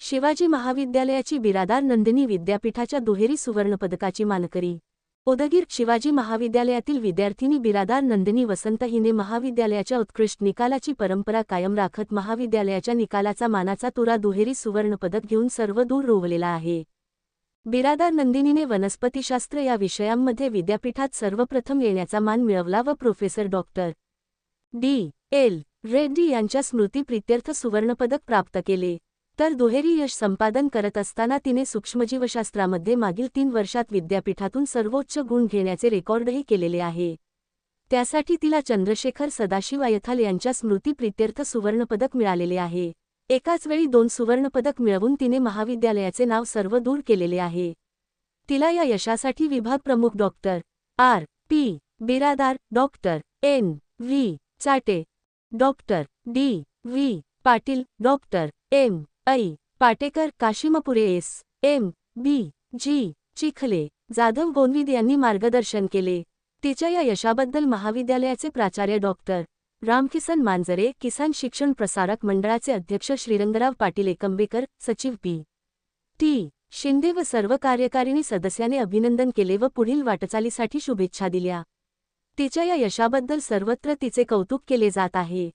शिवाजी महाविद्यालयाची बिरादार नंदिनी विद्यापीठाच्या दुहेरी सुवर्णपदकाची मानकरी. उदगीर शिवाजी महाविद्यालयातील विद्यार्थिनी बिरादार नंदिनी वसंत हिने महाविद्यालयाच्या उत्कृष्ट निकालाची परंपरा कायम राखत महाविद्यालयाच्या निकालाचा मानाचा तुरा दुहेरी सुवर्णपदक घेऊन सर्वदूर रोवलेला आहे. बिरादार नंदिनीने वनस्पतीशास्त्र या विषयांमध्ये विद्यापीठात सर्वप्रथम येण्याचा मान मिळवला व प्रोफेसर डॉक्टर डी.एल. रेड्डी यांच्या स्मृतिप्रित्यर्थ सुवर्णपदक प्राप्त केले. तर दुहेरी यश संपादन करत असताना तिने सूक्ष्मजीवशास्त्रामध्ये मागील 3 वर्षात विद्यापीठातून सर्वोच्च गुण घेण्याचे रेकॉर्डही केलेले आहे. त्यासाठी तिला चंद्रशेखर सदाशिव आयथाल यांच्या स्मृतिप्रित्यर्थ सुवर्णपदक मिळालेले आहे. एकाच वेळी 2 सुवर्णपदक मिळवून तिने महाविद्यालयाचे नाव सर्वदूर केलेले आहे. तिला या यशासाठी विभाग प्रमुख doctor R. P. Biradar, doctor N. V. Chate, doctor D. V. Patil, doctor M. I. Patekar, Kashimpure, S. M. B. G. Chikhale, Jadhav गोंदविद यांनी मार्गदर्शन केले. तिच्या या यशाबद्दल महाविद्यालयाचे प्राचार्य डॉक्टर रामकिसन मांजरे, किसान शिक्षण प्रसारक मंडळाचे अध्यक्ष श्रीरंगराव पाटील एकंबेकर, सचिव पी. टी. शिंदे व सर्व कार्यकारिणी सदस्याने अभिनंदन केले व पुढील वाटचालीसाठी शुभेच्छा दिल्या. तिच्या या यशाबद्दल सर्वत्र तिचे कौतुक केले जात आहे.